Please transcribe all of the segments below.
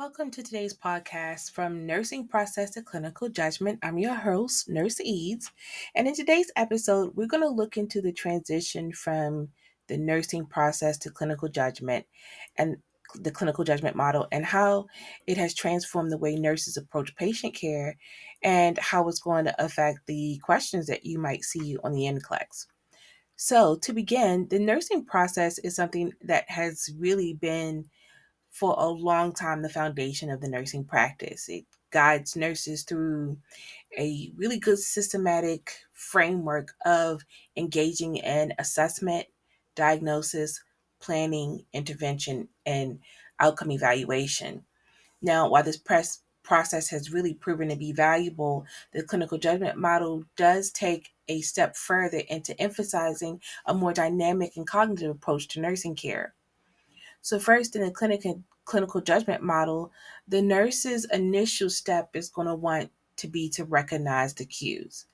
Welcome to today's podcast from Nursing Process to Clinical Judgment. I'm your host, Nurse Eades. And in today's episode, we're going to look into the transition from the nursing process to clinical judgment and the clinical judgment model and how it has transformed the way nurses approach patient care and how it's going to affect the questions that you might see on the NCLEX. So, to begin, the nursing process is something that has really been for a long time the foundation of the nursing practice. It guides nurses through a really good systematic framework of engaging in assessment, diagnosis, planning, intervention, and outcome evaluation. Now, while this process has really proven to be valuable, the clinical judgment model does take a step further into emphasizing a more dynamic and cognitive approach to nursing care. So first in the clinical judgment model, the nurse's initial step is going to want to be to recognize the cues.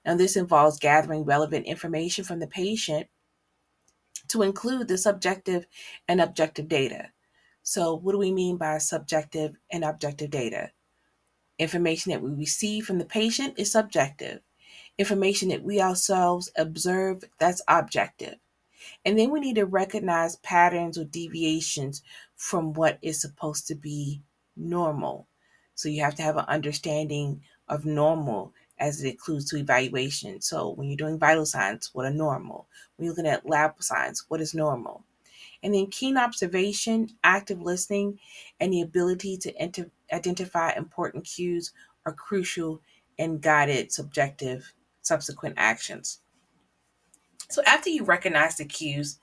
Now this involves gathering relevant information from the patient to include the subjective and objective data. So what do we mean by subjective and objective data? Information that we receive from the patient is subjective. Information that we ourselves observe, that's objective. And then we need to recognize patterns or deviations from what is supposed to be normal. So you have to have an understanding of normal as it includes to evaluation. So when you're doing vital signs, what are normal? When you're looking at lab signs, what is normal? And then keen observation, active listening, and the ability to identify important cues are crucial in guided subjective subsequent actions. So after you recognize the cues,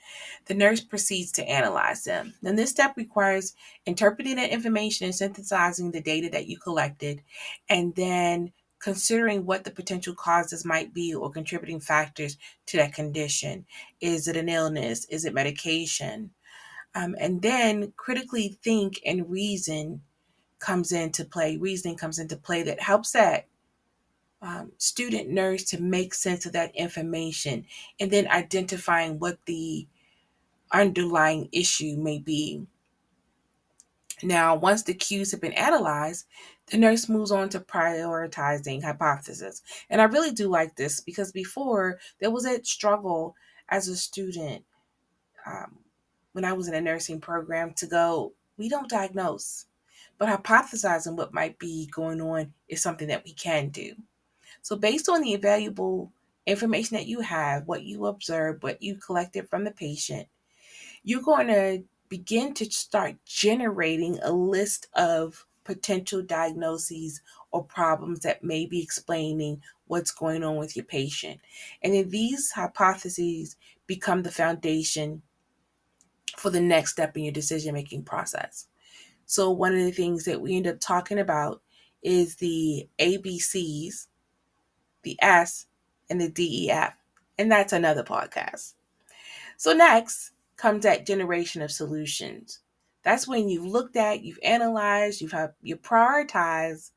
the nurse proceeds to analyze them. Then this step requires interpreting that information and synthesizing the data that you collected, and then considering what the potential causes might be or contributing factors to that condition. Is it an illness? Is it medication? And then critically think and reasoning comes into play that helps that student nurse to make sense of that information and then identifying what the underlying issue may be. Now, once the cues have been analyzed, the nurse moves on to prioritizing hypothesis. And I really do like this because before there was that struggle as a student um, when I was in a nursing program to go, we don't diagnose, but hypothesizing what might be going on is something that we can do. So, based on the valuable information that you have, what you observed, what you collected from the patient, you're going to begin to start generating a list of potential diagnoses or problems that may be explaining what's going on with your patient. And then these hypotheses become the foundation for the next step in your decision making process. So, one of the things that we end up talking about is the ABCs, the S, and the DEF. And that's another podcast. So next comes that generation of solutions. That's when you've looked at, you've analyzed, you prioritize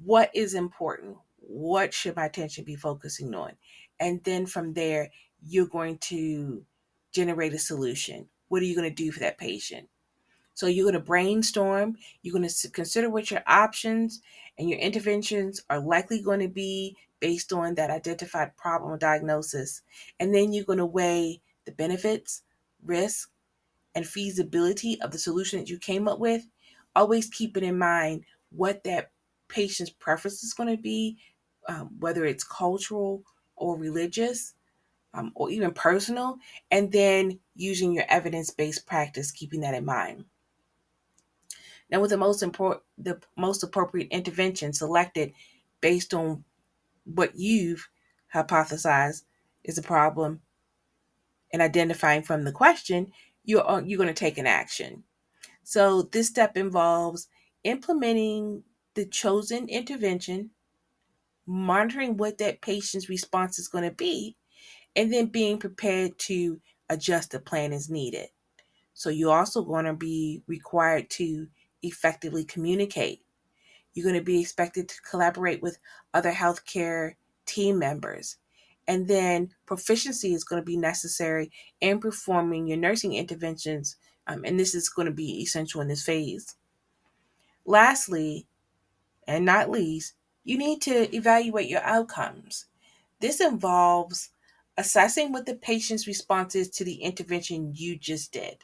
what is important. What should my attention be focusing on? And then from there, you're going to generate a solution. What are you going to do for that patient? So you're going to brainstorm, you're going to consider what your options and your interventions are likely going to be based on that identified problem or diagnosis. And then you're going to weigh the benefits, risk, and feasibility of the solution that you came up with. Always keeping in mind what that patient's preference is going to be, whether it's cultural or religious, or even personal, and then using your evidence-based practice, keeping that in mind. Now, with the most appropriate intervention selected based on what you've hypothesized is a problem and identifying from the question, you're going to take an action. So this step involves implementing the chosen intervention, monitoring what that patient's response is going to be, and then being prepared to adjust the plan as needed. So you're also going to be required to effectively communicate. You're going to be expected to collaborate with other healthcare team members. And then proficiency is going to be necessary in performing your nursing interventions. And this is going to be essential in this phase. Lastly, and not least, you need to evaluate your outcomes. This involves assessing what the patient's response is to the intervention you just did,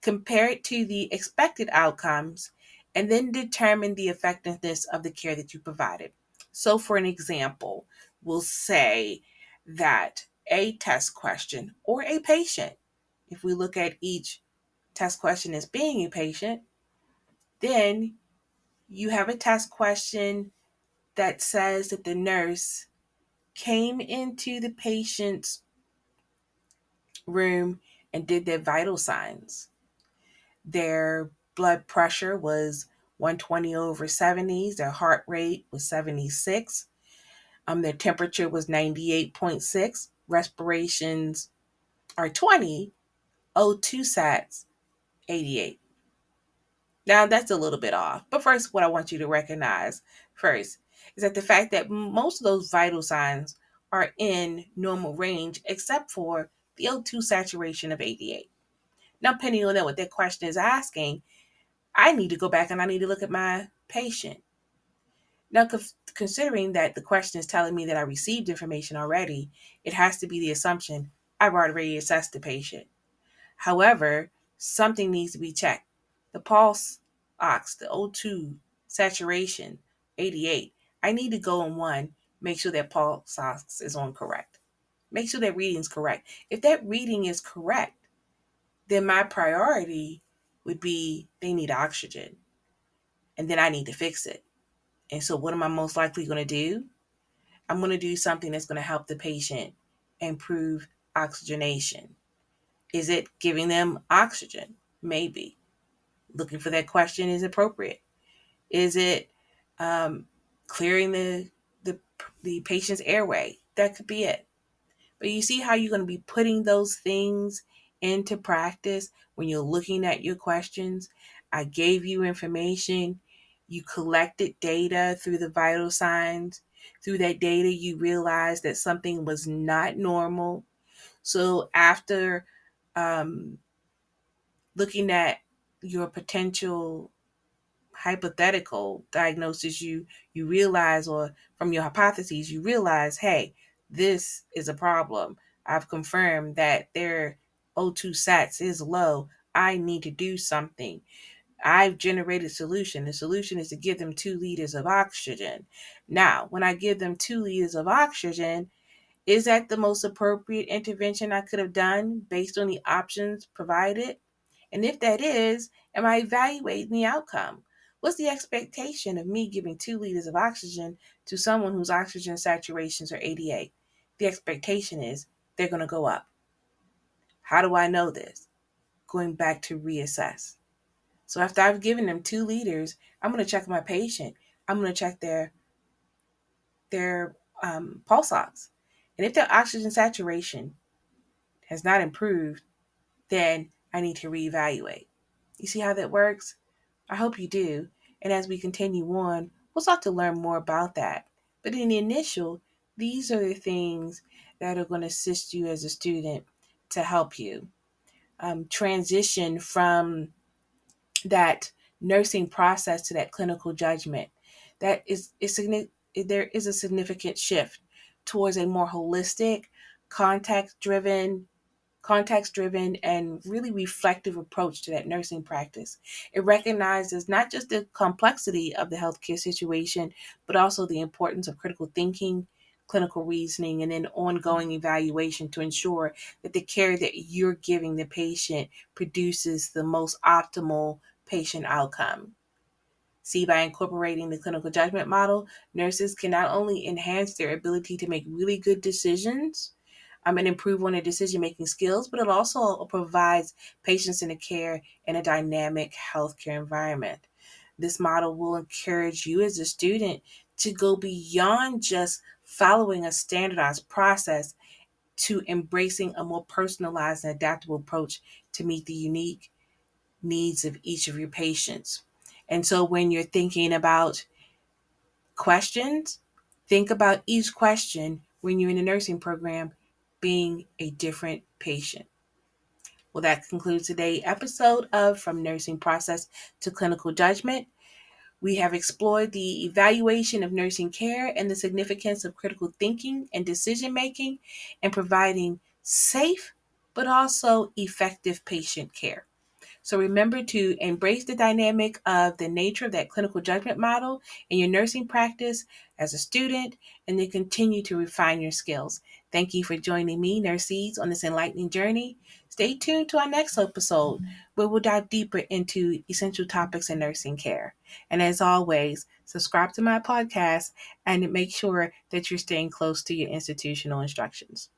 compare it to the expected outcomes, and then determine the effectiveness of the care that you provided. So, for an example, we'll say that a test question or a patient, if we look at each test question as being a patient, then you have a test question that says that the nurse came into the patient's room and did their vital signs. Their blood pressure was 120 over 70s. Their heart rate was 76. Their temperature was 98.6. Respirations are 20. O2 sats 88. Now that's a little bit off. But first, what I want you to recognize first is that the fact that most of those vital signs are in normal range except for the O2 saturation of 88. Now, depending on what that question is asking, I need to go back and I need to look at my patient. Now, considering that the question is telling me that I received information already, it has to be the assumption I've already assessed the patient. However, something needs to be checked. The pulse ox, the O2 saturation, 88. I need to go in one, make sure that pulse ox is on correct. Make sure that reading is correct. If that reading is correct, then my priority would be they need oxygen and then I need to fix it. And so, what am I most likely going to do? I'm going to do something that's going to help the patient improve oxygenation. Is it giving them oxygen? Maybe. Looking for that question is appropriate. Is it clearing the patient's airway? That could be it. But you see how you're going to be putting those things into practice when you're looking at your questions. I gave you information. You collected data through the vital signs. Through that data, you realized that something was not normal. So after um, looking at your potential hypothetical diagnosis, you realize, or from your hypotheses you realize, hey, this is a problem. I've confirmed that their O2 sats is low. I need to do something. I've generated a solution. The solution is to give them 2 liters of oxygen. Now, when I give them 2 liters of oxygen, is that the most appropriate intervention I could have done based on the options provided? And if that is, am I evaluating the outcome? What's the expectation of me giving 2 liters of oxygen to someone whose oxygen saturations are 88? The expectation is they're going to go up. How do I know this? Going back to reassess. So after I've given them 2 liters, I'm going to check my patient. I'm going to check their pulse ox. And if their oxygen saturation has not improved, then I need to reevaluate. You see how that works? I hope you do. And as we continue on, we'll start to learn more about that. But in the initial, these are the things that are going to assist you as a student to help you transition from that nursing process to that clinical judgment. That is there is a significant shift towards a more holistic, context driven and really reflective approach to that nursing practice. It recognizes not just the complexity of the healthcare situation, but also the importance of critical thinking, clinical reasoning, and then ongoing evaluation to ensure that the care that you're giving the patient produces the most optimal patient outcome. See, by incorporating the clinical judgment model, nurses can not only enhance their ability to make really good decisions, and improve on their decision making skills, but it also provides patients in the care in a dynamic healthcare environment. This model will encourage you as a student to go beyond just following a standardized process to embracing a more personalized and adaptable approach to meet the unique needs of each of your patients. And so when you're thinking about questions, think about each question when you're in a nursing program being a different patient. Well, that concludes today's episode of From Nursing Process to Clinical Judgment. We have explored the evaluation of nursing care and the significance of critical thinking and decision making and providing safe but also effective patient care. So remember to embrace the dynamic of the nature of that clinical judgment model in your nursing practice as a student, and then continue to refine your skills. Thank you for joining me, Nurse Eades, on this enlightening journey. Stay tuned to our next episode where we'll dive deeper into essential topics in nursing care. And as always, subscribe to my podcast and make sure that you're staying close to your institutional instructions.